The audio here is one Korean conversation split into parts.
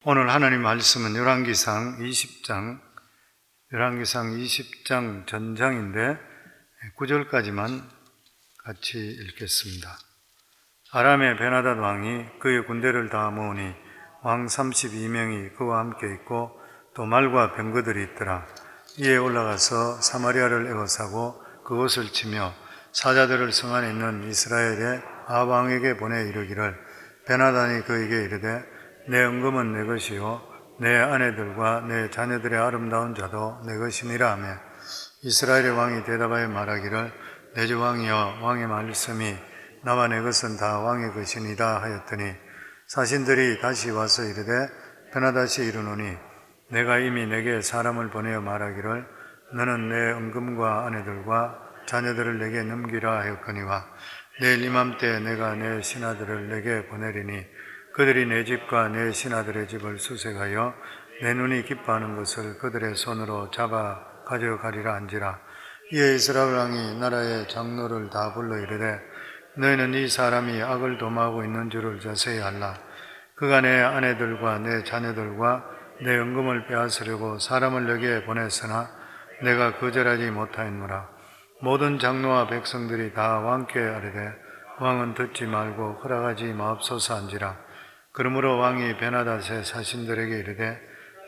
오늘 하나님 말씀은 열왕기상 20장 전장인데 9절까지만 같이 읽겠습니다. 아람의 베나닷 왕이 그의 군대를 다 모으니 왕 32명이 그와 함께 있고 또 말과 병거들이 있더라. 이에 올라가서 사마리아를 에워싸고 그것을 치며 사자들을 성 안에 있는 이스라엘의 아합 왕에게 보내 이르기를 베나닷이 그에게 이르되 내 은금은 내 것이요 내 아내들과 내 자녀들의 아름다운 자도 내 것이니라 하며 이스라엘의 왕이 대답하여 말하기를 내 주 왕이여 왕의 말씀이 나와 내 것은 다 왕의 것이니라 하였더니 사신들이 다시 와서 이르되 베나닷이 이르노니 내가 이미 내게 사람을 보내어 말하기를 너는 내 은금과 아내들과 자녀들을 내게 넘기라 하였거니와 내일 이맘때 내가 내 신하들을 내게 보내리니 그들이 내 집과 내 신하들의 집을 수색하여 내 눈이 기뻐하는 것을 그들의 손으로 잡아 가져가리라 한지라. 이에 이스라엘 왕이 나라의 장로를 다 불러 이르되 너희는 이 사람이 악을 도모하고 있는 줄을 자세히 알라. 그가 내 아내들과 내 자녀들과 내 은금을 빼앗으려고 사람을 내게 보냈으나 내가 거절하지 못하였노라. 모든 장로와 백성들이 다 왕께 아뢰되 왕은 듣지 말고 허락하지 마옵소서 한지라. 그러므로 왕이 베나닷의 사신들에게 이르되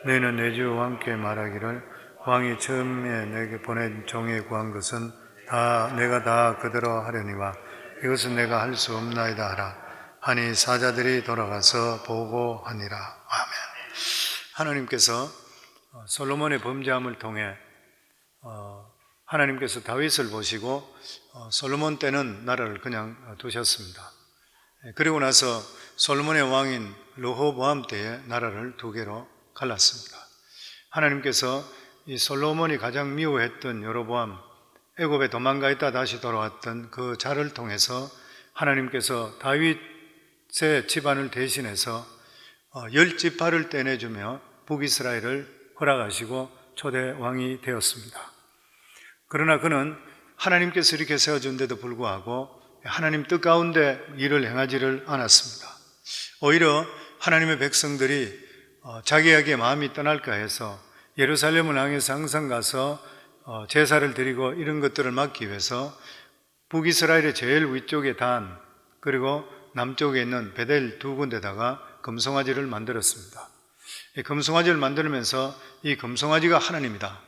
너희는 내 주 왕께 말하기를 왕이 처음에 내게 보낸 종에 구한 것은 내가 다 그대로 하려니와 이것은 내가 할 수 없나이다 하라 하니 사자들이 돌아가서 보고하니라. 아멘. 하나님께서 솔로몬의 범죄함을 통해 하나님께서 다윗을 보시고 솔로몬 때는 나라를 그냥 두셨습니다. 그리고 나서 솔로몬의 왕인 르호보암 때에 나라를 두 개로 갈랐습니다. 하나님께서 이 솔로몬이 가장 미워했던 여로보암, 애굽에 도망가 있다 다시 돌아왔던 그 자를 통해서 하나님께서 다윗의 집안을 대신해서 10지파를 떼내주며 북이스라엘을 허락하시고 초대 왕이 되었습니다. 그러나 그는 하나님께서 이렇게 세워준데도 불구하고 하나님 뜻 가운데 일을 행하지를 않았습니다. 오히려 하나님의 백성들이 자기에게 마음이 떠날까 해서 예루살렘을 향해서 항상 가서 제사를 드리고 이런 것들을 막기 위해서 북이스라엘의 제일 위쪽에 단 그리고 남쪽에 있는 베델 두 군데다가 금송아지를 만들었습니다. 이 금송아지를 만들면서 이 금송아지가 하나님이다.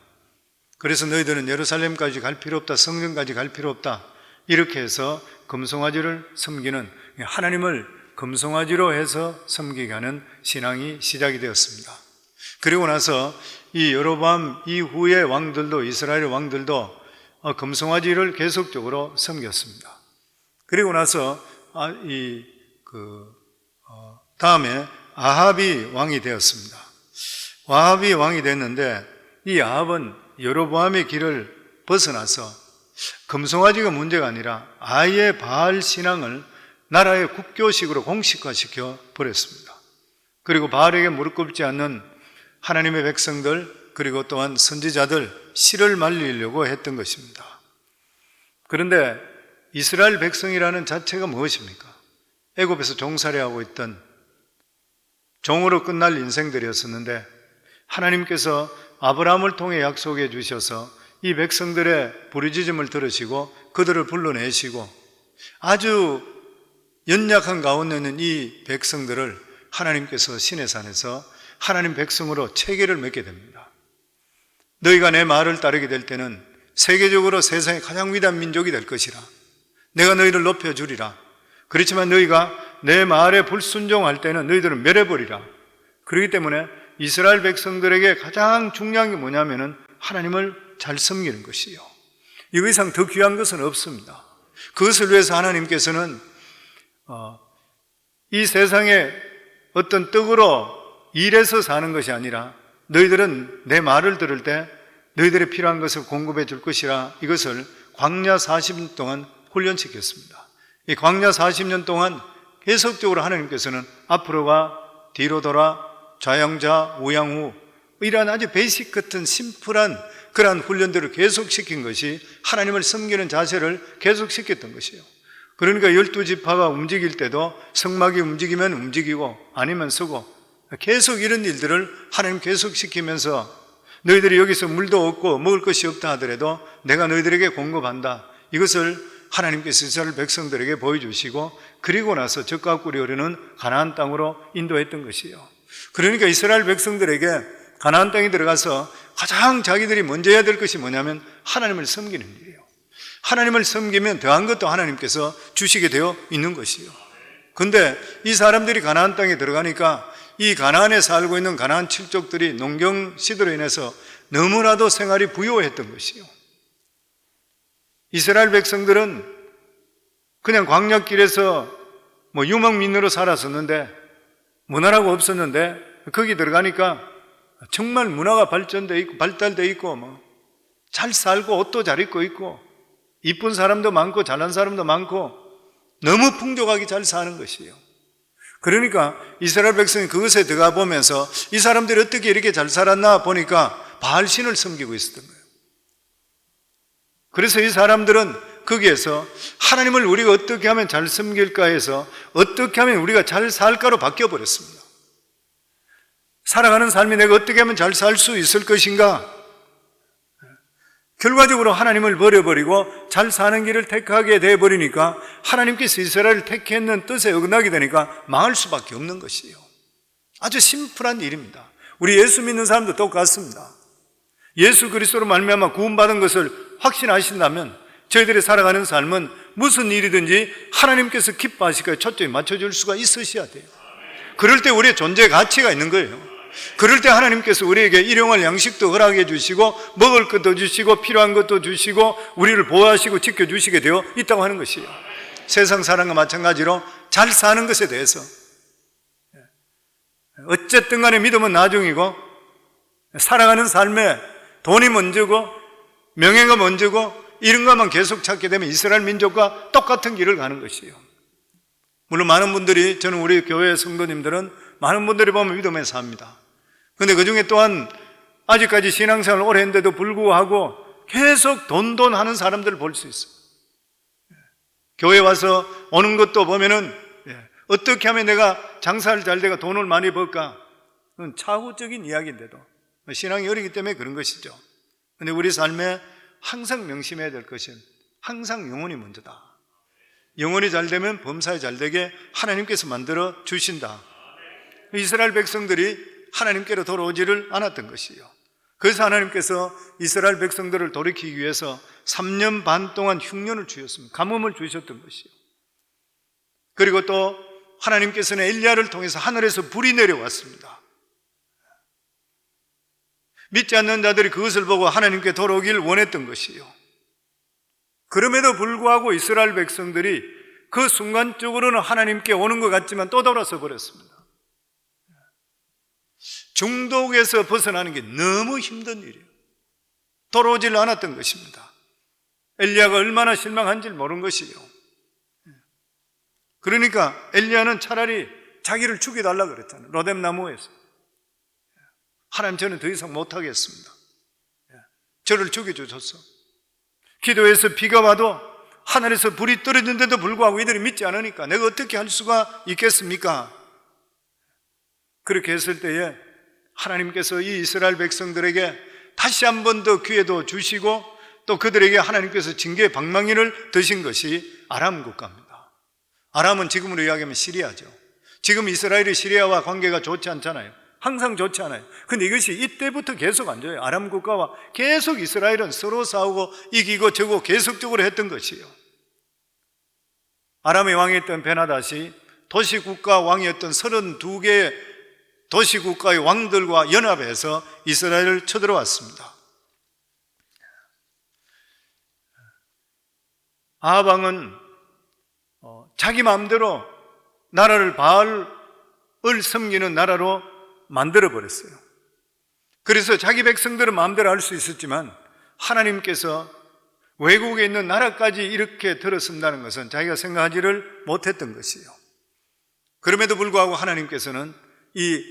그래서 너희들은 예루살렘까지 갈 필요 없다. 성전까지 갈 필요 없다. 이렇게 해서 금송아지를 섬기는 하나님을 금송아지로 해서 섬기게 하는 신앙이 시작이 되었습니다. 그리고 나서 이 여로보암 이후의 왕들도 이스라엘의 왕들도 금송아지를 계속적으로 섬겼습니다. 그리고 나서 다음에 아합이 왕이 되었습니다. 아합이 왕이 됐는데 이 아합은 여로보암의 길을 벗어나서 금송아지가 문제가 아니라 아예 바알 신앙을 나라의 국교식으로 공식화시켜 버렸습니다. 그리고 바알에게 무릎 꿇지 않는 하나님의 백성들 그리고 또한 선지자들 씨를 말리려고 했던 것입니다. 그런데 이스라엘 백성이라는 자체가 무엇입니까? 애굽에서 종살이하고 있던 종으로 끝날 인생들이었었는데 하나님께서 아브라함을 통해 약속해 주셔서 이 백성들의 부르짖음을 들으시고 그들을 불러내시고 아주 연약한 가운데 있는 이 백성들을 하나님께서 시내산에서 하나님 백성으로 체계를 맺게 됩니다. 너희가 내 말을 따르게 될 때는 세계적으로 세상의 가장 위대한 민족이 될 것이라. 내가 너희를 높여주리라. 그렇지만 너희가 내 말에 불순종할 때는 너희들은 멸해버리라. 그렇기 때문에 이스라엘 백성들에게 가장 중요한 게 뭐냐면은 하나님을 잘 섬기는 것이요. 이거 이상 더 귀한 것은 없습니다. 그것을 위해서 하나님께서는 이 세상에 어떤 떡으로 일해서 사는 것이 아니라 너희들은 내 말을 들을 때 너희들의 필요한 것을 공급해 줄 것이라 이것을 광야 40년 동안 훈련시켰습니다. 이 광야 40년 동안 계속적으로 하나님께서는 앞으로가 뒤로 돌아 좌양자 우양우 이러한 아주 베이직 같은 심플한 그러한 훈련들을 계속시킨 것이 하나님을 섬기는 자세를 계속시켰던 것이에요. 그러니까 12지파가 움직일 때도 성막이 움직이면 움직이고 아니면 서고 계속 이런 일들을 하나님 계속시키면서 너희들이 여기서 물도 없고 먹을 것이 없다 하더라도 내가 너희들에게 공급한다. 이것을 하나님께서 이스라엘 백성들에게 보여주시고 그리고 나서 적과 꿀이 흐르는 가나안 땅으로 인도했던 것이에요. 그러니까 이스라엘 백성들에게 가나안 땅에 들어가서 가장 자기들이 먼저 해야 될 것이 뭐냐면 하나님을 섬기는 일이에요. 하나님을 섬기면 더한 것도 하나님께서 주시게 되어 있는 것이에요. 그런데 이 사람들이 가나안 땅에 들어가니까 이 가나안에 살고 있는 가나안 칠족들이 농경 시대로 인해서 너무나도 생활이 부유했던 것이에요. 이스라엘 백성들은 그냥 광야길에서 유목민으로 살았었는데 문화라고 없었는데 거기 들어가니까 정말 문화가 발전되어 있고 발달되어 있고 잘 살고 옷도 잘 입고 있고 이쁜 사람도 많고 잘난 사람도 많고 너무 풍족하게 잘 사는 것이에요. 그러니까 이스라엘 백성이 그것에 들어가 보면서 이 사람들이 어떻게 이렇게 잘 살았나 보니까 바알신을 섬기고 있었던 거예요. 그래서 이 사람들은 거기에서 하나님을 우리가 어떻게 하면 잘 섬길까 해서 어떻게 하면 우리가 잘 살까로 바뀌어버렸습니다. 살아가는 삶이 내가 어떻게 하면 잘 살 수 있을 것인가? 결과적으로 하나님을 버려버리고 잘 사는 길을 택하게 되어버리니까 하나님께서 이스라엘을 택했는 뜻에 어긋나게 되니까 망할 수밖에 없는 것이에요. 아주 심플한 일입니다. 우리 예수 믿는 사람도 똑같습니다. 예수 그리스도로 말미암아 구원받은 것을 확신하신다면 저희들이 살아가는 삶은 무슨 일이든지 하나님께서 기뻐하실까요? 초점이 맞춰줄 수가 있으셔야 돼요. 그럴 때 우리의 존재 가치가 있는 거예요. 그럴 때 하나님께서 우리에게 일용할 양식도 허락해 주시고 먹을 것도 주시고 필요한 것도 주시고 우리를 보호하시고 지켜주시게 되어 있다고 하는 것이에요. 세상 사람과 마찬가지로 잘 사는 것에 대해서 어쨌든 간에 믿음은 나중이고 살아가는 삶에 돈이 먼저고 명예가 먼저고 이런 것만 계속 찾게 되면 이스라엘 민족과 똑같은 길을 가는 것이에요. 물론 많은 분들이, 저는 우리 교회 성도님들은 많은 분들이 보면 믿음에 삽니다. 그런데 그 중에 또한 아직까지 신앙생활을 오래 했는데도 불구하고 계속 돈 하는 사람들을 볼 수 있어요. 교회 와서 오는 것도 보면은 어떻게 하면 내가 장사를 잘 되고 돈을 많이 벌까? 그건 차후적인 이야기인데도 신앙이 어리기 때문에 그런 것이죠. 그런데 우리 삶에 항상 명심해야 될 것은 항상 영혼이 먼저다. 영혼이 잘 되면 범사에 잘 되게 하나님께서 만들어 주신다. 이스라엘 백성들이 하나님께로 돌아오지를 않았던 것이에요. 그래서 하나님께서 이스라엘 백성들을 돌이키기 위해서 3년 반 동안 흉년을 주셨습니다. 가뭄을 주셨던 것이에요. 그리고 또 하나님께서는 엘리야를 통해서 하늘에서 불이 내려왔습니다. 믿지 않는 자들이 그것을 보고 하나님께 돌아오길 원했던 것이에요. 그럼에도 불구하고 이스라엘 백성들이 그 순간적으로는 하나님께 오는 것 같지만 또 돌아서 버렸습니다. 중독에서 벗어나는 게 너무 힘든 일이에요. 돌아오질 않았던 것입니다. 엘리야가 얼마나 실망한지 모르는 것이에요. 그러니까 엘리야는 차라리 자기를 죽여달라 그랬잖아요. 로뎀 나무에서. 하나님, 저는 더 이상 못하겠습니다. 저를 죽여주셨어. 기도해서 비가 와도 하늘에서 불이 떨어진데도 불구하고 이들이 믿지 않으니까 내가 어떻게 할 수가 있겠습니까? 그렇게 했을 때에 하나님께서 이 이스라엘 백성들에게 다시 한 번 더 기회도 주시고 또 그들에게 하나님께서 징계의 방망이를 드신 것이 아람 국가입니다. 아람은 지금으로 이야기하면 시리아죠. 지금 이스라엘이 시리아와 관계가 좋지 않잖아요. 항상 좋지 않아요. 근데 이것이 이때부터 계속 안 좋아요. 아람 국가와 계속 이스라엘은 서로 싸우고 이기고 저고 계속적으로 했던 것이에요. 아람의 왕이었던 베나닷이 도시국가 왕이었던 32개의 도시국가의 왕들과 연합해서 이스라엘을 쳐들어왔습니다. 아합 왕은 자기 마음대로 나라를 바알을 섬기는 나라로 만들어버렸어요. 그래서 자기 백성들은 마음대로 할 수 있었지만 하나님께서 외국에 있는 나라까지 이렇게 들어선다는 것은 자기가 생각하지를 못했던 것이에요. 그럼에도 불구하고 하나님께서는 이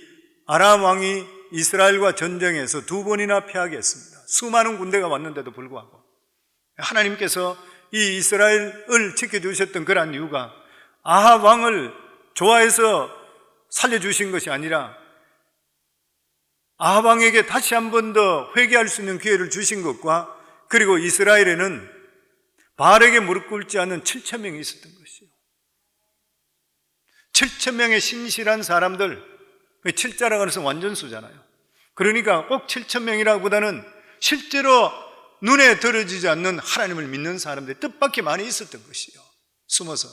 아람 왕이 이스라엘과 전쟁에서 2번이나 패하게 했습니다. 수많은 군대가 왔는데도 불구하고 하나님께서 이 이스라엘을 지켜주셨던 그러한 이유가 아합 왕을 좋아해서 살려주신 것이 아니라 아합 왕에게 다시 한 번 더 회개할 수 있는 기회를 주신 것과, 그리고 이스라엘에는 바알에게 무릎 꿇지 않는 7천 명이 있었던 것이요. 7천 명의 신실한 사람들, 7자라고 해서 완전수잖아요. 그러니까 꼭 7천 명이라기보다는 실제로 눈에 들어지지 않는 하나님을 믿는 사람들이 뜻밖의 많이 있었던 것이요. 숨어서.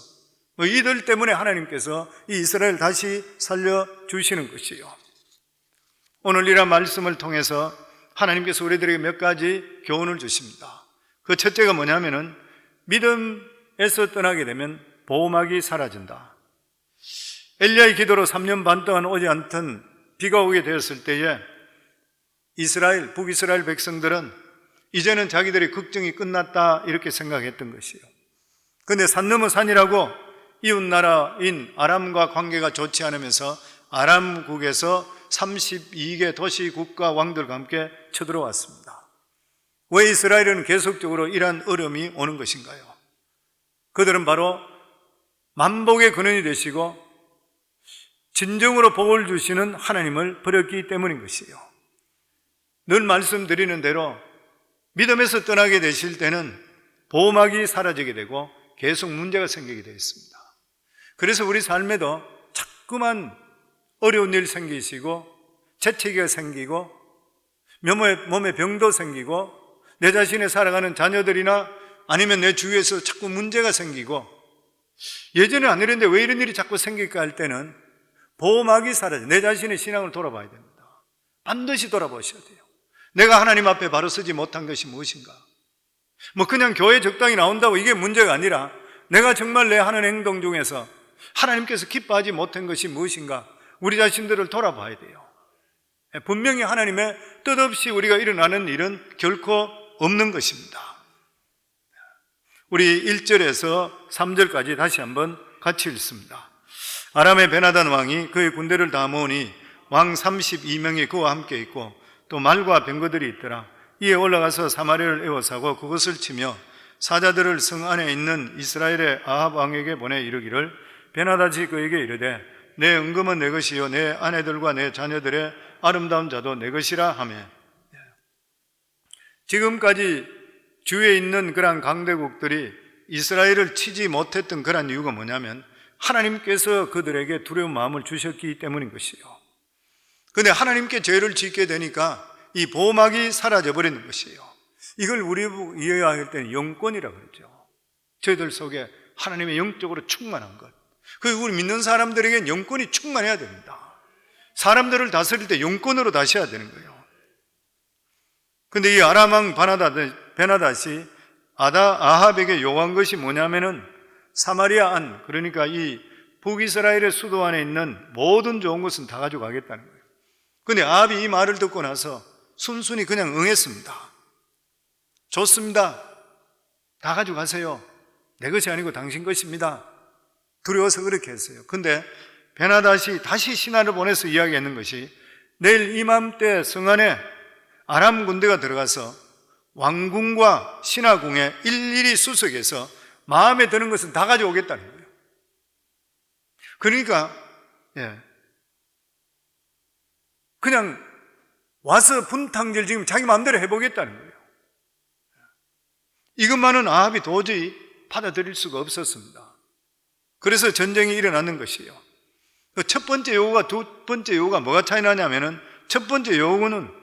이들 때문에 하나님께서 이 이스라엘 다시 살려주시는 것이요. 오늘 이런 말씀을 통해서 하나님께서 우리들에게 몇 가지 교훈을 주십니다. 그 첫째가 뭐냐면은 믿음에서 떠나게 되면 보호막이 사라진다. 엘리야의 기도로 3년 반 동안 오지 않던 비가 오게 되었을 때에 이스라엘, 북이스라엘 백성들은 이제는 자기들의 걱정이 끝났다 이렇게 생각했던 것이에요. 그런데 산 넘어 산이라고 이웃 나라인 아람과 관계가 좋지 않으면서 아람국에서 32개 도시 국가 왕들과 함께 쳐들어왔습니다. 왜 이스라엘은 계속적으로 이러한 어려움이 오는 것인가요? 그들은 바로 만복의 근원이 되시고 진정으로 복을 주시는 하나님을 버렸기 때문인 것이에요. 늘 말씀드리는 대로 믿음에서 떠나게 되실 때는 보호막이 사라지게 되고 계속 문제가 생기게 되어 있습니다. 그래서 우리 삶에도 자꾸만 어려운 일 생기시고 재채기가 생기고 몸에 병도 생기고 내 자신의 살아가는 자녀들이나 아니면 내 주위에서 자꾸 문제가 생기고, 예전에 안 이랬는데 왜 이런 일이 자꾸 생길까 할 때는 보호막이 사라져 내 자신의 신앙을 돌아봐야 됩니다. 반드시 돌아보셔야 돼요. 내가 하나님 앞에 바로 서지 못한 것이 무엇인가? 그냥 교회 적당히 나온다고 이게 문제가 아니라 내가 정말 내 하는 행동 중에서 하나님께서 기뻐하지 못한 것이 무엇인가? 우리 자신들을 돌아봐야 돼요. 분명히 하나님의 뜻없이 우리가 일어나는 일은 결코 없는 것입니다. 우리 1절에서 3절까지 다시 한번 같이 읽습니다. 아람의 베나단 왕이 그의 군대를 다 모으니 왕 32명이 그와 함께 있고 또 말과 병거들이 있더라. 이에 올라가서 사마리아를 에워싸고 그것을 치며 사자들을 성 안에 있는 이스라엘의 아합 왕에게 보내 이르기를 베나다시 그에게 이르되 내 은금은 내 것이요 내 아내들과 내 자녀들의 아름다운 자도 내 것이라 하며. 지금까지 주위에 있는 그러한 강대국들이 이스라엘을 치지 못했던 그런 이유가 뭐냐면 하나님께서 그들에게 두려운 마음을 주셨기 때문인 것이요. 그런데 하나님께 죄를 짓게 되니까 이 보호막이 사라져 버리는 것이에요. 이걸 우리 이해할 때는 영권이라고 그러죠. 저희들 속에 하나님의 영적으로 충만한 것. 그리고 우리 믿는 사람들에게는 영권이 충만해야 됩니다. 사람들을 다스릴 때 영권으로 다셔야 되는 거예요. 그런데 이 아람 왕 베나닷이 아합에게 요구한 것이 뭐냐면은 사마리아 안, 그러니까 이 북이스라엘의 수도 안에 있는 모든 좋은 것은 다 가져가겠다는 거예요. 그런데 아합이 이 말을 듣고 나서 순순히 그냥 응했습니다. 좋습니다. 다 가져가세요. 내 것이 아니고 당신 것입니다. 두려워서 그렇게 했어요. 근데 베나닷이 다시 신하를 보내서 이야기하는 것이 내일 이맘때 성 안에 아람 군대가 들어가서 왕궁과 신하궁에 일일이 수색해서 마음에 드는 것은 다 가져오겠다는 거예요. 그러니까 그냥 와서 분탕질 지금 자기 마음대로 해보겠다는 거예요. 이것만은 아합이 도저히 받아들일 수가 없었습니다. 그래서 전쟁이 일어나는 것이에요. 첫 번째 요구가 두 번째 요구가 뭐가 차이 나냐면은 첫 번째 요구는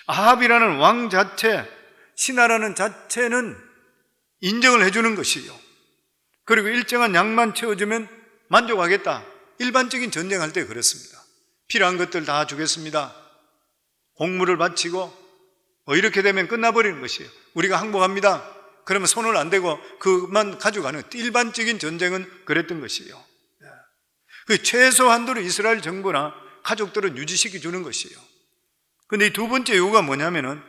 아합이라는 왕 자체, 신하라는 자체는 인정을 해주는 것이에요. 그리고 일정한 양만 채워주면 만족하겠다. 일반적인 전쟁할 때 그렇습니다. 필요한 것들 다 주겠습니다. 공물을 바치고 이렇게 되면 끝나버리는 것이에요. 우리가 항복합니다. 그러면 손을 안 대고 그만 가져가는 일반적인 전쟁은 그랬던 것이에요. 그 최소한도로 이스라엘 정부나 가족들은 유지시켜 주는 것이에요. 그런데 이 두 번째 요구가 뭐냐면은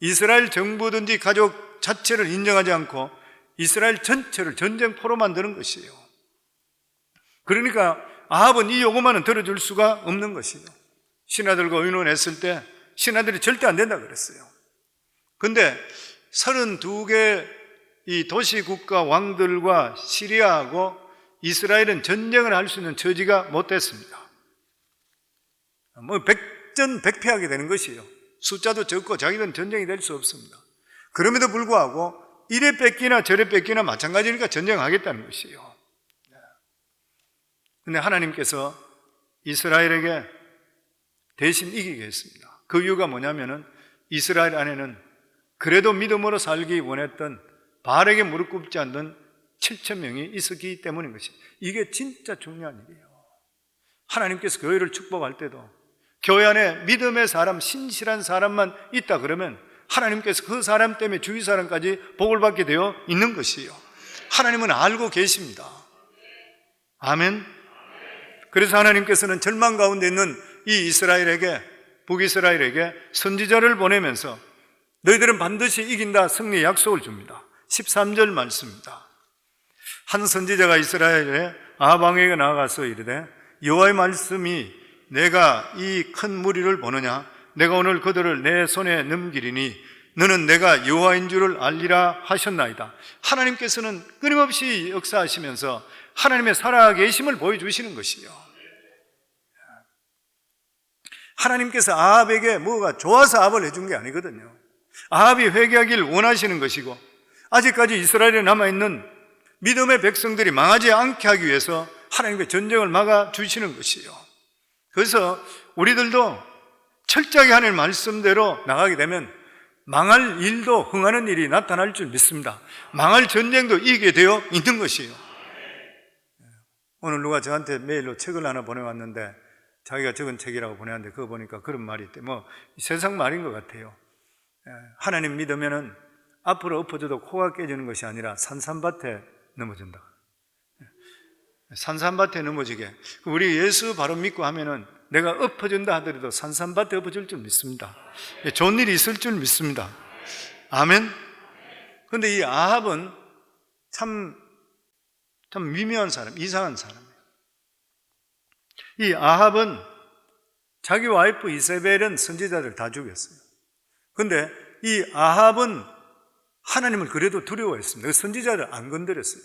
이스라엘 정부든지 가족 자체를 인정하지 않고 이스라엘 전체를 전쟁포로 만드는 것이에요. 그러니까 아합은 이 요구만은 들어줄 수가 없는 것이에요. 신하들과 의논했을 때 신하들이 절대 안 된다 그랬어요. 근데 32개 이 도시국가 왕들과 시리아하고 이스라엘은 전쟁을 할 수 있는 처지가 못 됐습니다. 백전백패하게 되는 것이에요. 숫자도 적고 자기들은 전쟁이 될 수 없습니다. 그럼에도 불구하고 이래 뺏기나 저래 뺏기나 마찬가지니까 전쟁하겠다는 것이에요. 근데 하나님께서 이스라엘에게 대신 이기게 했습니다. 그 이유가 뭐냐면은 이스라엘 안에는 그래도 믿음으로 살기 원했던 바알에게 무릎 꿇지 않는 7,000명이 있었기 때문인 것이에요. 이게 진짜 중요한 일이에요. 하나님께서 교회를 축복할 때도 교회 안에 믿음의 사람, 신실한 사람만 있다 그러면 하나님께서 그 사람 때문에 주위 사람까지 복을 받게 되어 있는 것이에요. 하나님은 알고 계십니다. 아멘. 그래서 하나님께서는 절망 가운데 있는 이 이스라엘에게, 북이스라엘에게 선지자를 보내면서 너희들은 반드시 이긴다 승리의 약속을 줍니다. 13절 말씀입니다. 한 선지자가 이스라엘의 아합 왕에게 나아가서 이르되 여호와의 말씀이 내가 이 큰 무리를 보느냐 내가 오늘 그들을 내 손에 넘기리니 너는 내가 여호와인 줄을 알리라 하셨나이다. 하나님께서는 끊임없이 역사하시면서 하나님의 살아계심을 보여주시는 것이요. 하나님께서 아합에게 뭐가 좋아서 아합을 해준 게 아니거든요. 아합이 회개하길 원하시는 것이고 아직까지 이스라엘에 남아있는 믿음의 백성들이 망하지 않게 하기 위해서 하나님께 전쟁을 막아주시는 것이요. 그래서 우리들도 철저하게 하나님의 말씀대로 나가게 되면 망할 일도 흥하는 일이 나타날 줄 믿습니다. 망할 전쟁도 이기게 되어 있는 것이에요. 오늘 누가 저한테 메일로 책을 하나 보내왔는데 자기가 적은 책이라고 보내왔는데 그거 보니까 그런 말이 있대. 세상 말인 것 같아요. 하나님 믿으면은 앞으로 엎어져도 코가 깨지는 것이 아니라 산산밭에 넘어진다. 산산밭에 넘어지게. 우리 예수 바로 믿고 하면은 내가 엎어진다 하더라도 산산밭에 엎어질 줄 믿습니다. 좋은 일이 있을 줄 믿습니다. 아멘. 그런데 이 아합은 참 미묘한 사람, 이상한 사람이에요. 이 아합은 자기 와이프 이세벨은 선지자들 다 죽였어요. 그런데 이 아합은 하나님을 그래도 두려워했습니다. 그 선지자를 안 건드렸어요.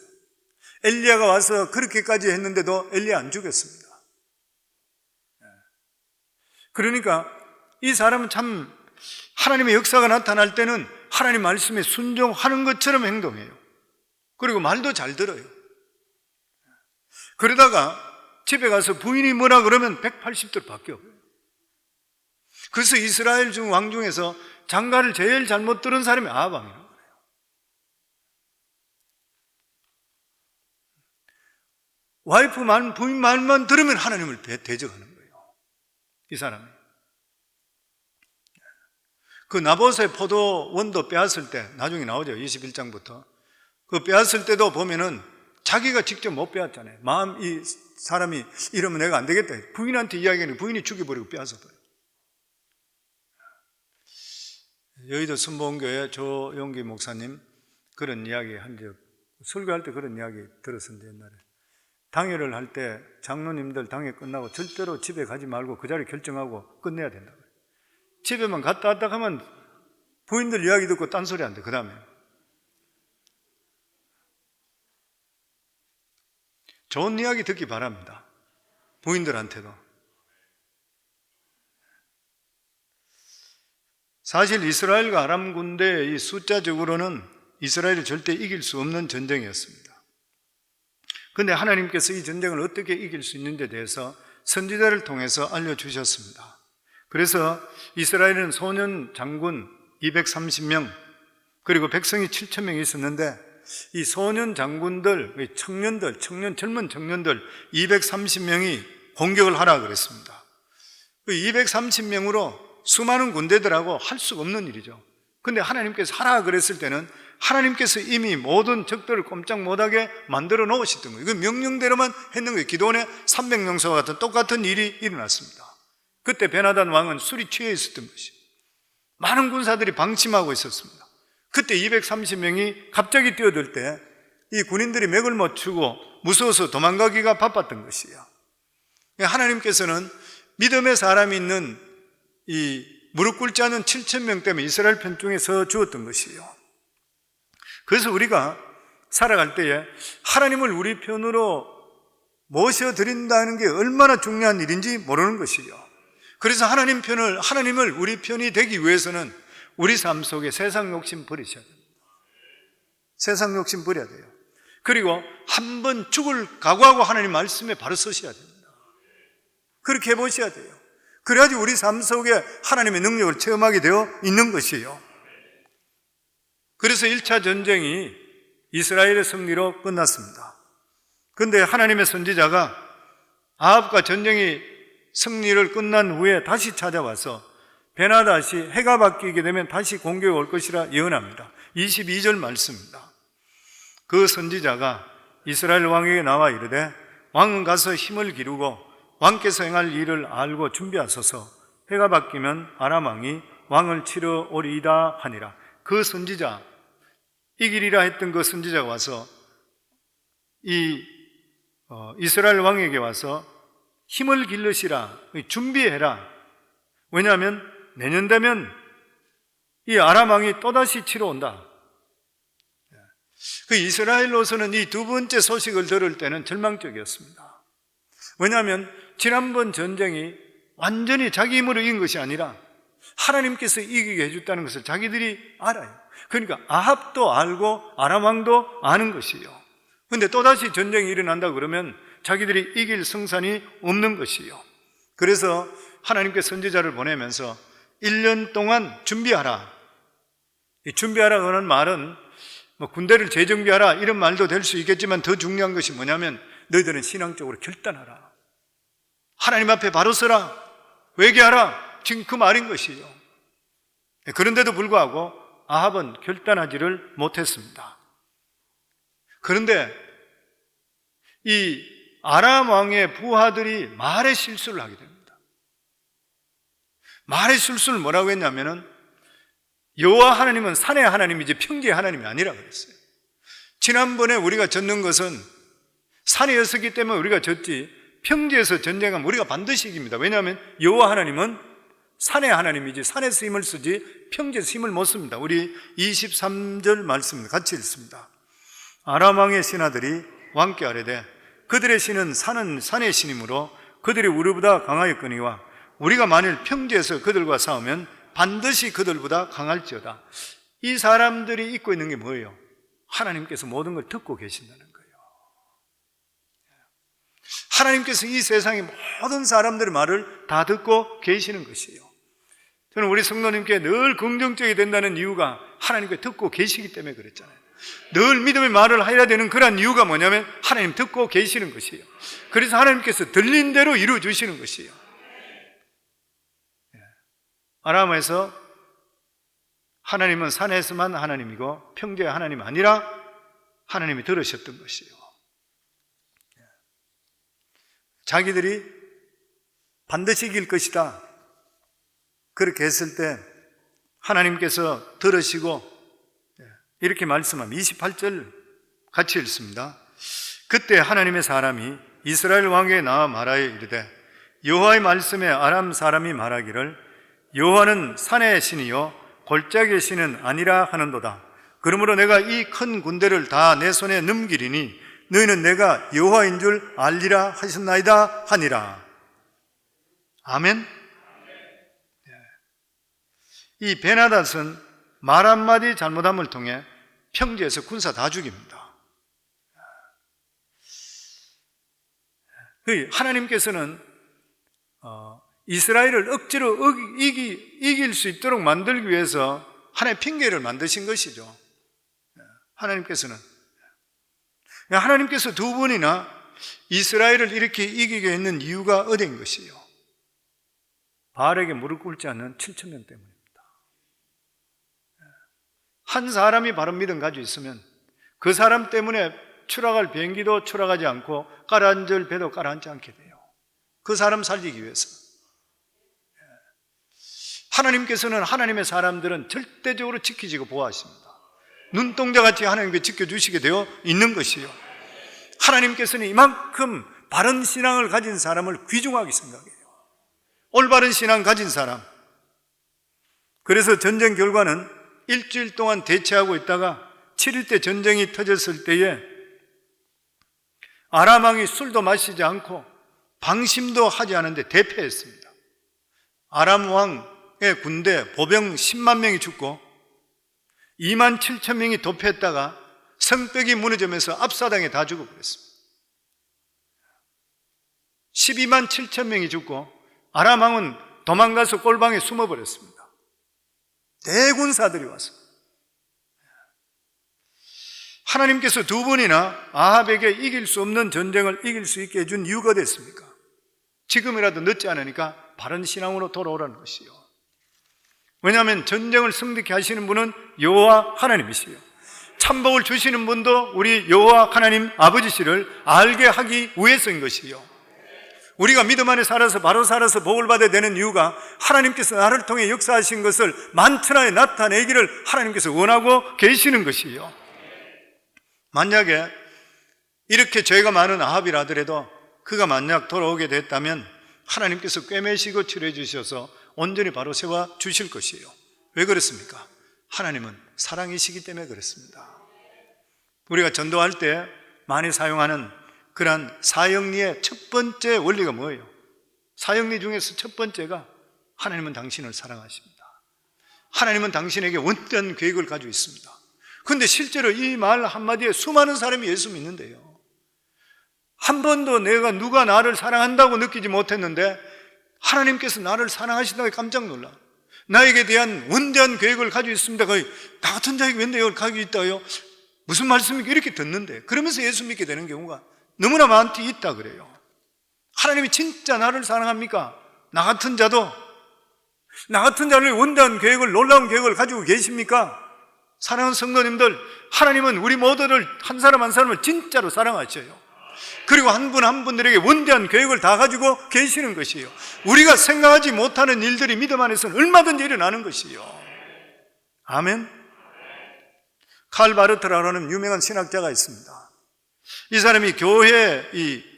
엘리야가 와서 그렇게까지 했는데도 엘리야 안 죽였습니다. 그러니까 이 사람은 참 하나님의 역사가 나타날 때는 하나님 말씀에 순종하는 것처럼 행동해요. 그리고 말도 잘 들어요. 그러다가 집에 가서 부인이 뭐라 그러면 180도 바뀌어요. 그래서 이스라엘 왕 중에서 장가를 제일 잘못 들은 사람이 아합 왕이라고 그래요. 와이프 말, 부인 말만 들으면 하나님을 대적하는 거예요. 이 사람이. 그 나봇의 포도 원도 빼앗을 때, 나중에 나오죠. 21장부터. 그 빼앗을 때도 보면은 자기가 직접 못 빼앗잖아요. 이 사람이 이러면 내가 안 되겠다. 부인한테 이야기하는 부인이 죽여버리고 빼앗아버려요. 여의도 순복음교회 조용기 목사님 그런 이야기 한 적, 설교할 때 그런 이야기 들었었는데 옛날에. 당회를 할 때 장로님들 당회 끝나고 절대로 집에 가지 말고 그 자리 결정하고 끝내야 된다고요. 집에만 갔다 왔다 하면 부인들 이야기 듣고 딴소리 한대. 그 다음에 좋은 이야기 듣기 바랍니다. 부인들한테도. 사실 이스라엘과 아람 군대의 이 숫자적으로는 이스라엘이 절대 이길 수 없는 전쟁이었습니다. 그런데 하나님께서 이 전쟁을 어떻게 이길 수 있는지에 대해서 선지자를 통해서 알려주셨습니다. 그래서 이스라엘은 소년 장군 230명 그리고 백성이 7,000명이 있었는데 이 소년 장군들, 젊은 청년들 230명이 공격을 하라 그랬습니다. 그 230명으로 수많은 군대들하고 할 수가 없는 일이죠. 그런데 하나님께서 하라 그랬을 때는 하나님께서 이미 모든 적들을 꼼짝 못하게 만들어 놓으셨던 거예요. 그 명령대로만 했는 거예요. 기도원의 300명서와 같은 똑같은 일이 일어났습니다. 그때 베나단 왕은 술이 취해 있었던 것이에요. 많은 군사들이 방심하고 있었습니다. 그때 230명이 갑자기 뛰어들 때 이 군인들이 맥을 못 추고 무서워서 도망가기가 바빴던 것이에요. 하나님께서는 믿음의 사람이 있는 이 무릎 꿇지 않은 7,000명 때문에 이스라엘 편중에 서 주었던 것이에요. 그래서 우리가 살아갈 때에 하나님을 우리 편으로 모셔드린다는 게 얼마나 중요한 일인지 모르는 것이에요. 그래서 하나님을 우리 편이 되기 위해서는 우리 삶 속에 세상 욕심 버리셔야 됩니다. 세상 욕심 버려야 돼요. 그리고 한 번 죽을 각오하고 하나님 말씀에 바로 서셔야 됩니다. 그렇게 해보셔야 돼요. 그래야지 우리 삶 속에 하나님의 능력을 체험하게 되어 있는 것이에요. 그래서 1차 전쟁이 이스라엘의 승리로 끝났습니다. 그런데 하나님의 선지자가 아합과 전쟁이 승리를 끝난 후에 다시 찾아와서 베나다시 해가 바뀌게 되면 다시 공격이 올 것이라 예언합니다. 22절 말씀입니다. 그 선지자가 이스라엘 왕에게 나와 이르되 왕은 가서 힘을 기르고 왕께서 행할 일을 알고 준비하소서. 해가 바뀌면 아람 왕이 왕을 치러 오리이다 하니라. 그 선지자, 이길이라 했던 그 선지자가 와서 이스라엘 왕에게 와서 힘을 기르시라, 준비해라. 왜냐하면 내년 되면 이 아람 왕이 또다시 치러 온다. 그 이스라엘로서는 이 두 번째 소식을 들을 때는 절망적이었습니다. 왜냐하면 지난번 전쟁이 완전히 자기 힘으로 이긴 것이 아니라 하나님께서 이기게 해줬다는 것을 자기들이 알아요. 그러니까 아합도 알고 아람 왕도 아는 것이에요. 그런데 또다시 전쟁이 일어난다 그러면 자기들이 이길 승산이 없는 것이에요. 그래서 하나님께 선지자를 보내면서 1년 동안 준비하라. 이 준비하라고 하는 말은 군대를 재정비하라 이런 말도 될 수 있겠지만 더 중요한 것이 뭐냐면 너희들은 신앙적으로 결단하라. 하나님 앞에 바로 서라. 회개하라. 지금 그 말인 것이에요. 그런데도 불구하고 아합은 결단하지를 못했습니다. 그런데 이 아람 왕의 부하들이 말의 실수를 하게 됩니다. 말의 실수를 뭐라고 했냐면은 여호와 하나님은 산의 하나님이지 평지의 하나님이 아니라 그랬어요. 지난번에 우리가 졌는 것은 산이었기 때문에 우리가 졌지 평지에서 전쟁하면 우리가 반드시 이깁니다. 왜냐하면 여호와 하나님은 산의 하나님이지 산에서 힘을 쓰지 평지에서 힘을 못 씁니다. 우리 23절 말씀 같이 읽습니다. 아람 왕의 신하들이 왕께 아뢰되 그들의 신은 산의 신이므로 그들이 우리보다 강하였거니와 우리가 만일 평지에서 그들과 싸우면 반드시 그들보다 강할지어다. 이 사람들이 잊고 있는 게 뭐예요? 하나님께서 모든 걸 듣고 계신다는 거예요. 하나님께서 이 세상의 모든 사람들의 말을 다 듣고 계시는 것이에요. 저는 우리 성도님께 늘 긍정적이 된다는 이유가 하나님께 듣고 계시기 때문에 그랬잖아요. 늘 믿음의 말을 해야 되는 그런 이유가 뭐냐면 하나님 듣고 계시는 것이에요. 그래서 하나님께서 들린 대로 이루어 주시는 것이에요. 아람에서 하나님은 산에서만 하나님이고 평지의 하나님 아니라 하나님이 들으셨던 것이에요. 자기들이 반드시 이길 것이다 그렇게 했을 때 하나님께서 들으시고 이렇게 말씀합니다. 28절 같이 읽습니다. 그때 하나님의 사람이 이스라엘 왕에게 나와 말하여 이르되 여호와의 말씀에 아람 사람이 말하기를 여호와는 산의 신이요 골짜기의 신은 아니라 하는도다. 그러므로 내가 이 큰 군대를 다 내 손에 넘기리니 너희는 내가 여호와인 줄 알리라 하셨나이다 하니라. 아멘. 이 베나닷은 말 한마디 잘못함을 통해 평지에서 군사 다 죽입니다. 하나님께서는 이스라엘을 억지로 이길 수 있도록 만들기 위해서 하나의 핑계를 만드신 것이죠. 하나님께서 두 번이나 이스라엘을 이렇게 이기게 했는 이유가 어딘 것이에요? 바알에게 무릎 꿇지 않는 7,000명 때문입니다. 한 사람이 바른 믿음 가지고 있으면 그 사람 때문에 추락할 비행기도 추락하지 않고 가라앉을 배도 가라앉지 않게 돼요. 그 사람 살리기 위해서. 하나님께서는 하나님의 사람들은 절대적으로 지키시고 보호하십니다. 눈동자같이 하나님께 지켜주시게 되어 있는 것이에요. 하나님께서는 이만큼 바른 신앙을 가진 사람을 귀중하게 생각해요. 올바른 신앙 가진 사람. 그래서 전쟁 결과는 일주일 동안 대치하고 있다가 7일 전쟁이 터졌을 때에 아람 왕이 술도 마시지 않고 방심도 하지 않은데 대패했습니다. 아람 왕의 군대 보병 10만 명이 죽고 2만 7천 명이 도피했다가 성벽이 무너지면서 압사당해 다 죽어버렸습니다. 12만 7천 명이 죽고 아람 왕은 도망가서 꼴방에 숨어버렸습니다. 대군사들이 와서. 하나님께서 두 번이나 아합에게 이길 수 없는 전쟁을 이길 수 있게 해준 이유가 됐습니까? 지금이라도 늦지 않으니까 바른 신앙으로 돌아오라는 것이요. 왜냐하면 전쟁을 승리케 하시는 분은 여호와 하나님이시요, 참복을 주시는 분도 우리 여호와 하나님 아버지시를 알게 하기 위해서인 것이요. 우리가 믿음 안에 살아서 바로 살아서 복을 받아야 되는 이유가 하나님께서 나를 통해 역사하신 것을 만천하에 나타내기를 하나님께서 원하고 계시는 것이요. 만약에 이렇게 죄가 많은 아합이라 하더라도 그가 만약 돌아오게 됐다면 하나님께서 꿰매시고 치료해 주셔서 온전히 바로 세워 주실 것이에요. 왜 그렇습니까? 하나님은 사랑이시기 때문에 그렇습니다. 우리가 전도할 때 많이 사용하는 그러한 사형리의 첫 번째 원리가 뭐예요? 사형리 중에서 첫 번째가 하나님은 당신을 사랑하십니다. 하나님은 당신에게 원대한 계획을 가지고 있습니다. 그런데 실제로 이 말 한마디에 수많은 사람이 예수 믿는데요, 한 번도 내가 누가 나를 사랑한다고 느끼지 못했는데 하나님께서 나를 사랑하신다고 깜짝 놀라. 나에게 대한 원대한 계획을 가지고 있습니다. 거의 나 같은 자에게 원대한 계획을 가지고 있다요? 무슨 말씀입니까? 이렇게 듣는데 그러면서 예수 믿게 되는 경우가 너무나 많이 있다 그래요. 하나님이 진짜 나를 사랑합니까? 나 같은 자를 원대한 계획을, 놀라운 계획을 가지고 계십니까? 사랑하는 성도님들, 하나님은 우리 모두를 한 사람 한 사람을 진짜로 사랑하셔요. 그리고 한 분 한 분들에게 원대한 계획을 다 가지고 계시는 것이에요. 우리가 생각하지 못하는 일들이 믿음 안에서는 얼마든지 일어나는 것이에요. 아멘. 칼 바르트라는 유명한 신학자가 있습니다. 이 사람이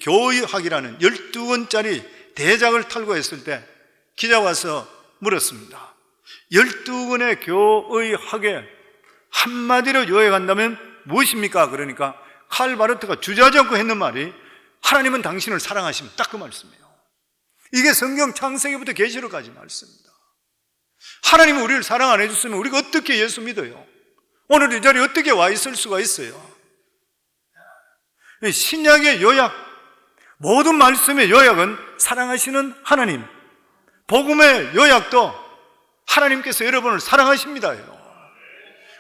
교의학이라는 12권짜리 대작을 탈고했을 때 기자가 와서 물었습니다. 12권의 교의학에 한마디로 요약한다면 무엇입니까? 그러니까 칼 바르트가 주저하지 않고 했는 말이 하나님은 당신을 사랑하시면 딱 그 말씀이에요. 이게 성경 창세기부터 계시록까지 말씀입니다. 하나님은 우리를 사랑 안 해줬으면 우리가 어떻게 예수 믿어요? 오늘 이 자리에 어떻게 와 있을 수가 있어요? 신약의 요약, 모든 말씀의 요약은 사랑하시는 하나님, 복음의 요약도 하나님께서 여러분을 사랑하십니다요.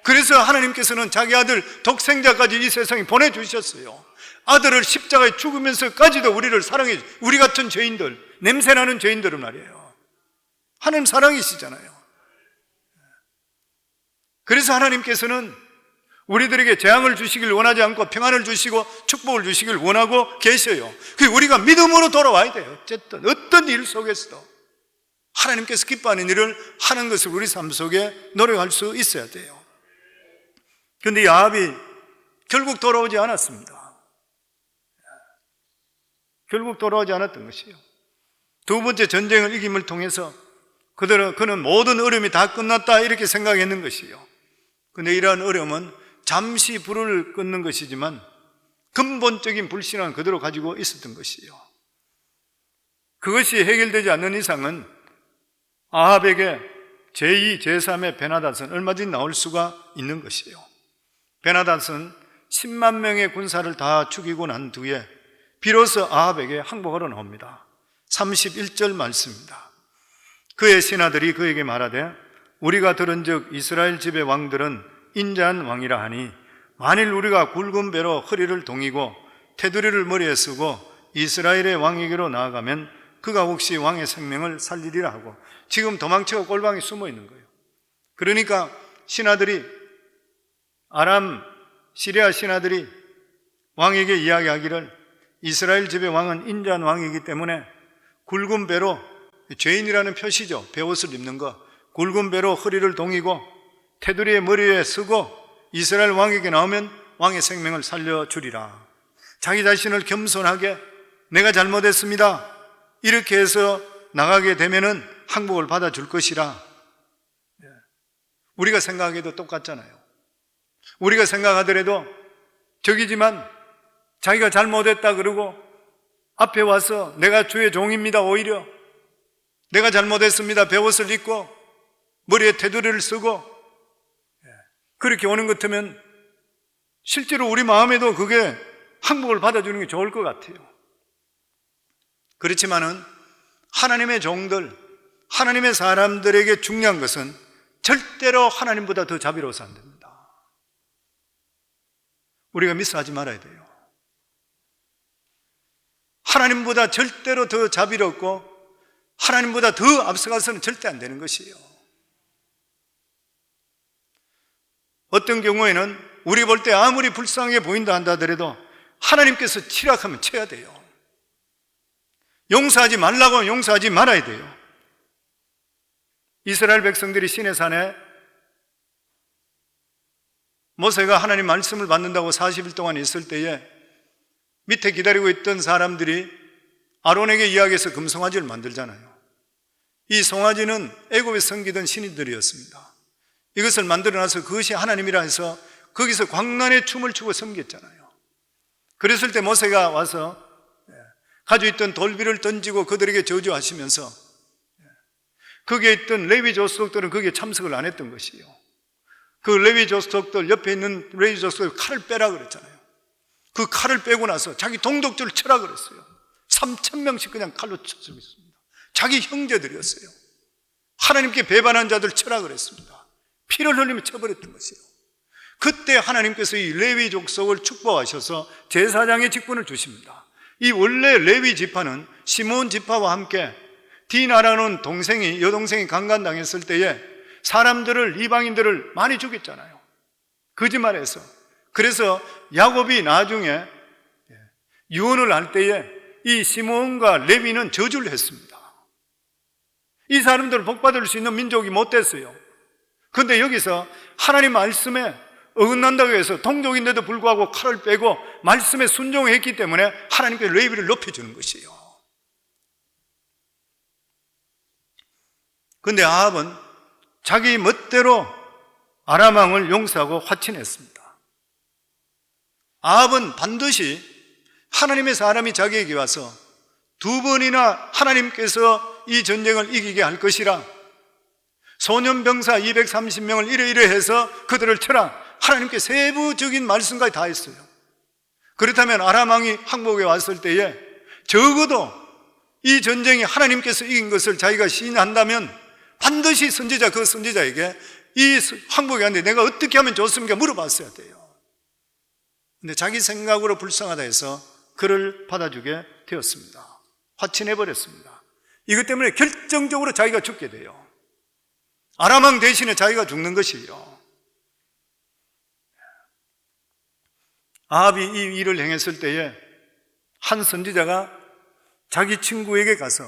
그래서 하나님께서는 자기 아들 독생자까지 이 세상에 보내주셨어요. 아들을 십자가에 죽으면서까지도 우리를 사랑해, 우리 같은 죄인들, 냄새나는 죄인들을 말이에요. 하나님 사랑이시잖아요. 그래서 하나님께서는 우리들에게 재앙을 주시길 원하지 않고 평안을 주시고 축복을 주시길 원하고 계셔요. 그리고 우리가 믿음으로 돌아와야 돼요. 어쨌든 어떤 일 속에서도 하나님께서 기뻐하는 일을 하는 것을 우리 삶 속에 노력할 수 있어야 돼요. 그런데 야합이 결국 돌아오지 않았습니다. 결국 돌아오지 않았던 것이에요. 두 번째 전쟁을 이김을 통해서 그는 모든 어려움이 다 끝났다 이렇게 생각했는 것이에요. 그런데 이러한 어려움은 잠시 불을 끊는 것이지만 근본적인 불신앙은 그대로 가지고 있었던 것이에요. 그것이 해결되지 않는 이상은 아합에게 제2, 제3의 베나닷은 얼마든지 나올 수가 있는 것이에요. 베나닷은 10만 명의 군사를 다 죽이고 난 뒤에 비로소 아합에게 항복하러 나옵니다. 31절 말씀입니다. 그의 신하들이 그에게 말하되 우리가 들은즉 이스라엘 집의 왕들은 인자한 왕이라 하니 만일 우리가 굵은 배로 허리를 동이고 테두리를 머리에 쓰고 이스라엘의 왕에게로 나아가면 그가 혹시 왕의 생명을 살리리라 하고 지금 도망치고 골방에 숨어 있는 거예요. 그러니까 신하들이 시리아 신하들이 왕에게 이야기하기를 이스라엘 집의 왕은 인자한 왕이기 때문에 굵은 배로, 죄인이라는 표시죠. 베옷을 입는 거, 굵은 배로 허리를 동이고 테두리의 머리에 쓰고 이스라엘 왕에게 나오면 왕의 생명을 살려주리라. 자기 자신을 겸손하게 내가 잘못했습니다 이렇게 해서 나가게 되면은 항복을 받아줄 것이라. 우리가 생각해도 똑같잖아요. 우리가 생각하더라도 적이지만 자기가 잘못했다 그러고 앞에 와서 내가 주의 종입니다 오히려 내가 잘못했습니다. 베옷을 입고 머리에 테두리를 쓰고 그렇게 오는 것 같으면 실제로 우리 마음에도 그게 항복을 받아주는 게 좋을 것 같아요. 그렇지만은 하나님의 종들, 하나님의 사람들에게 중요한 것은 절대로 하나님보다 더 자비로워서 안 됩니다. 우리가 미스하지 말아야 돼요. 하나님보다 절대로 더 자비롭고 하나님보다 더 앞서가서는 절대 안 되는 것이에요. 어떤 경우에는 우리 볼 때 아무리 불쌍해 보인다 한다 하더라도 하나님께서 치락하면 쳐야 돼요. 용서하지 말라고 하면 용서하지 말아야 돼요. 이스라엘 백성들이 시내산에 모세가 하나님 말씀을 받는다고 40일 동안 있을 때에 밑에 기다리고 있던 사람들이 아론에게 이야기해서 금송아지를 만들잖아요. 이 송아지는 애굽에 섬기던 신들이었습니다. 이것을 만들어놔서 그것이 하나님이라 해서 거기서 광란의 춤을 추고 섬겼잖아요. 그랬을 때 모세가 와서 가지고 있던 돌비를 던지고 그들에게 저주하시면서 거기에 있던 레위 족속들은 거기에 참석을 안 했던 것이에요. 그 레위 족속들 옆에 있는 레위 족속들 칼을 빼라 그랬잖아요. 그 칼을 빼고 나서 자기 동족들을 쳐라 그랬어요. 3,000명씩 그냥 칼로 쳤습니다. 자기 형제들이었어요. 하나님께 배반한 자들 쳐라 그랬습니다. 피를 흘리며 쳐버렸던 것이에요. 그때 하나님께서 이 레위 족속을 축복하셔서 제사장의 직분을 주십니다. 이 원래 레위 지파는 시므온 지파와 함께 디나라는 여동생이 강간당했을 때에 사람들을, 이방인들을 많이 죽였잖아요. 거짓말해서. 그래서 야곱이 나중에 유언을 할 때에 이 시므온과 레위는 저주를 했습니다. 이 사람들을 복받을 수 있는 민족이 못 됐어요. 그런데 여기서 하나님 말씀에 어긋난다고 해서 동족인데도 불구하고 칼을 빼고 말씀에 순종했기 때문에 하나님께서 레위를 높여주는 것이에요. 그런데 아합은 자기 멋대로 아람 왕을 용서하고 화친했습니다. 아합은 반드시 하나님의 사람이 자기에게 와서 2번이나 하나님께서 이 전쟁을 이기게 할 것이라, 소년병사 230명을 이래 해서 그들을 쳐라, 하나님께 세부적인 말씀까지 다 했어요. 그렇다면 아람 왕이 항복에 왔을 때에 적어도 이 전쟁이 하나님께서 이긴 것을 자기가 시인한다면 반드시 그 선지자에게 이 항복이 왔는데 내가 어떻게 하면 좋습니까? 물어봤어야 돼요. 근데 자기 생각으로 불쌍하다 해서 그를 받아주게 되었습니다. 화친해버렸습니다. 이것 때문에 결정적으로 자기가 죽게 돼요. 아람 왕 대신에 자기가 죽는 것이에요. 아합이 이 일을 행했을 때에 한 선지자가 자기 친구에게 가서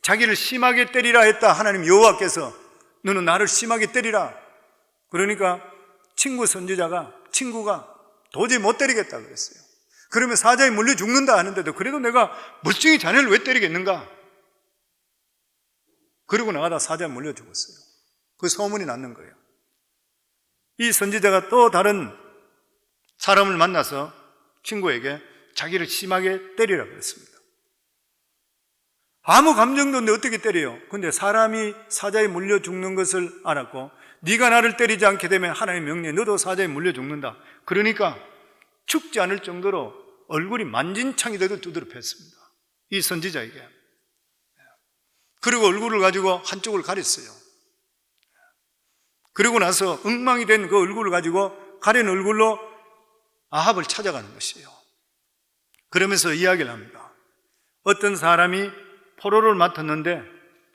자기를 심하게 때리라 했다. 하나님 여호와께서 너는 나를 심하게 때리라. 그러니까 친구가 도저히 못 때리겠다 그랬어요. 그러면 사자에 물려 죽는다 하는데도 그래도 내가 멀쩡히 자네를 왜 때리겠는가? 그러고 나가다 사자에 물려 죽었어요. 그 소문이 났는 거예요. 이 선지자가 또 다른 사람을 만나서 친구에게 자기를 심하게 때리라 그랬습니다. 아무 감정도 없는데 어떻게 때려요? 근데 사람이 사자에 물려 죽는 것을 알았고 네가 나를 때리지 않게 되면 하나님의 명령에 너도 사자에 물려 죽는다. 그러니까 죽지 않을 정도로 얼굴이 만진창이 돼도 두드려 팼습니다. 이 선지자에게. 그리고 얼굴을 가지고 한쪽을 가렸어요. 그리고 나서 엉망이 된 그 얼굴을 가지고 가린 얼굴로 아합을 찾아가는 것이에요. 그러면서 이야기를 합니다. 어떤 사람이 포로를 맡았는데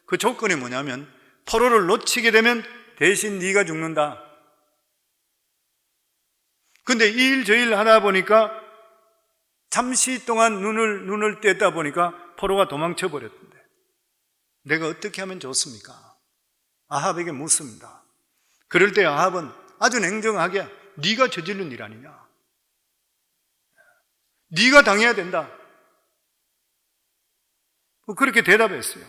그 조건이 뭐냐면 포로를 놓치게 되면 대신 네가 죽는다. 근데 이 일 저 일 하다 보니까 잠시 동안 눈을 뗐다 보니까 포로가 도망쳐 버렸던데 내가 어떻게 하면 좋습니까? 아합에게 묻습니다. 그럴 때 아합은 아주 냉정하게 네가 저지른 일 아니냐? 네가 당해야 된다. 그렇게 대답했어요.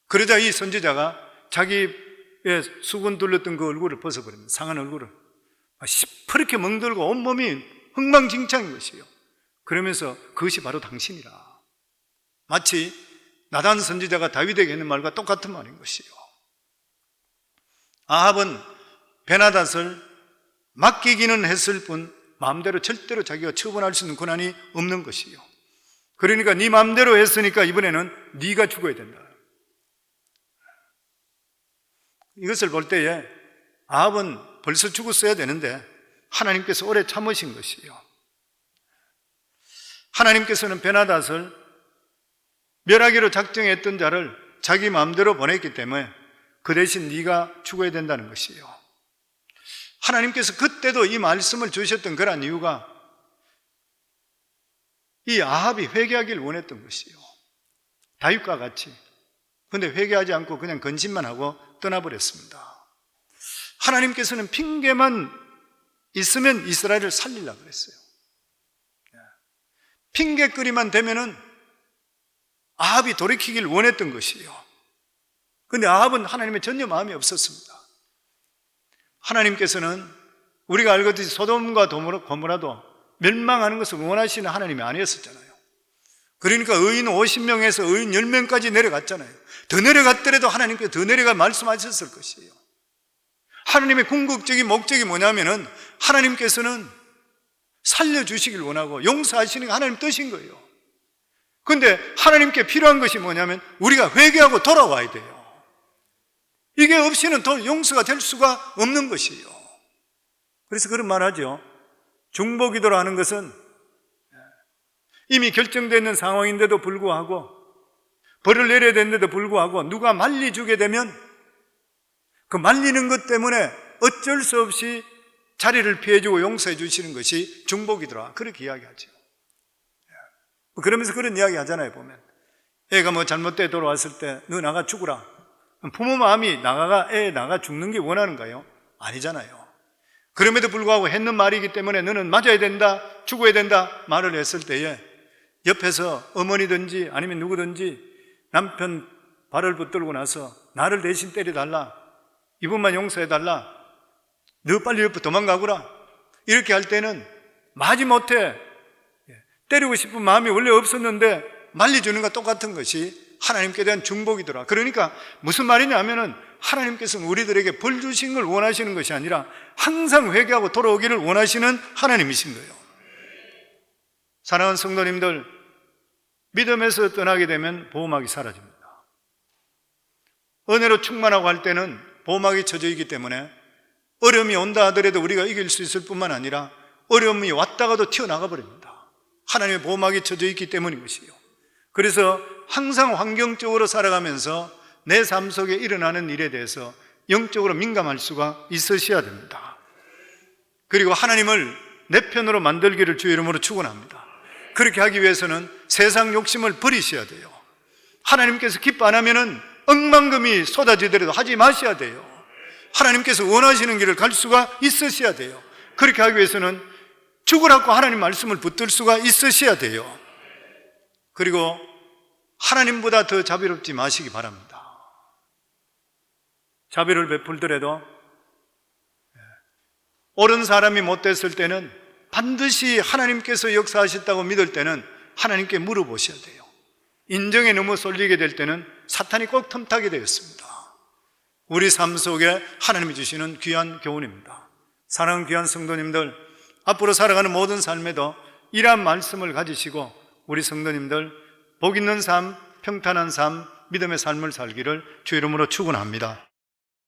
그러자 이 선지자가 자기의 수건 둘렀던 그 얼굴을 벗어버립니다. 상한 얼굴을. 시퍼렇게 멍들고 온몸이 흥망진창인 것이에요. 그러면서 그것이 바로 당신이라. 마치 나단 선지자가 다윗에게 했는 말과 똑같은 말인 것이요. 아합은 베나닷을 맡기기는 했을 뿐 마음대로 절대로 자기가 처분할 수 있는 권한이 없는 것이요. 그러니까 네 마음대로 했으니까 이번에는 네가 죽어야 된다. 이것을 볼 때에 아합은 벌써 죽었어야 되는데 하나님께서 오래 참으신 것이요. 하나님께서는 베나닷을 멸하기로 작정했던 자를 자기 마음대로 보냈기 때문에 그 대신 네가 죽어야 된다는 것이요. 하나님께서 그때도 이 말씀을 주셨던 그런 이유가 이 아합이 회개하기를 원했던 것이요. 다윗과 같이. 근데 회개하지 않고 그냥 건신만 하고 떠나버렸습니다. 하나님께서는 핑계만 있으면 이스라엘을 살리려고 그랬어요. 핑계거리만 되면은 아합이 돌이키길 원했던 것이에요. 근데 아합은 하나님의 전혀 마음이 없었습니다. 하나님께서는 우리가 알거든지 소돔과 고모라도 멸망하는 것을 원하시는 하나님이 아니었었잖아요. 그러니까 의인 50명에서 의인 10명까지 내려갔잖아요. 더 내려갔더라도 하나님께서 더 내려가 말씀하셨을 것이에요. 하나님의 궁극적인 목적이 뭐냐면은 하나님께서는 살려주시길 원하고 용서하시는 게 하나님 뜻인 거예요. 그런데 하나님께 필요한 것이 뭐냐면 우리가 회개하고 돌아와야 돼요. 이게 없이는 더 용서가 될 수가 없는 것이에요. 그래서 그런 말 하죠. 중보기도로 하는 것은 이미 결정되어 있는 상황인데도 불구하고 벌을 내려야 되는데도 불구하고 누가 말리주게 되면 그 말리는 것 때문에 어쩔 수 없이 자리를 피해주고 용서해 주시는 것이 중보기도라 그렇게 이야기하죠. 그러면서 그런 이야기 하잖아요. 보면 애가 뭐 잘못돼 돌아왔을 때 너 나가 죽으라. 부모 마음이 애 나가 죽는 게 원하는가요? 아니잖아요. 그럼에도 불구하고 했는 말이기 때문에 너는 맞아야 된다, 죽어야 된다 말을 했을 때에 옆에서 어머니든지 아니면 누구든지 남편 발을 붙들고 나서 나를 대신 때려달라, 이분만 용서해달라, 너 빨리 옆으로 도망가거라 이렇게 할 때는 마지못해 때리고 싶은 마음이 원래 없었는데 말려주는 것과 똑같은 것이 하나님께 대한 중복이더라. 그러니까 무슨 말이냐면은 하나님께서는 우리들에게 벌 주신 걸 원하시는 것이 아니라 항상 회개하고 돌아오기를 원하시는 하나님이신 거예요. 사랑하는 성도님들, 믿음에서 떠나게 되면 보호막이 사라집니다. 은혜로 충만하고 할 때는 보호막이 쳐져 있기 때문에 어려움이 온다 하더라도 우리가 이길 수 있을 뿐만 아니라 어려움이 왔다가도 튀어나가 버립니다. 하나님의 보호막이 쳐져 있기 때문인 것이에요. 그래서 항상 환경적으로 살아가면서 내 삶 속에 일어나는 일에 대해서 영적으로 민감할 수가 있으셔야 됩니다. 그리고 하나님을 내 편으로 만들기를 주의 이름으로 축원합니다. 그렇게 하기 위해서는 세상 욕심을 버리셔야 돼요. 하나님께서 기뻐 안 하면은 억만금이 쏟아지더라도 하지 마셔야 돼요. 하나님께서 원하시는 길을 갈 수가 있으셔야 돼요. 그렇게 하기 위해서는 죽으라고 하나님 말씀을 붙들 수가 있으셔야 돼요. 그리고 하나님보다 더 자비롭지 마시기 바랍니다. 자비를 베풀더라도 옳은 사람이 못됐을 때는 반드시 하나님께서 역사하셨다고 믿을 때는 하나님께 물어보셔야 돼요. 인정에 너무 쏠리게 될 때는 사탄이 꼭 틈타게 되었습니다. 우리 삶 속에 하나님이 주시는 귀한 교훈입니다. 사랑하는 귀한 성도님들, 앞으로 살아가는 모든 삶에도 이러한 말씀을 가지시고 우리 성도님들 복 있는 삶, 평탄한 삶, 믿음의 삶을 살기를 주의 이름으로 축원합니다.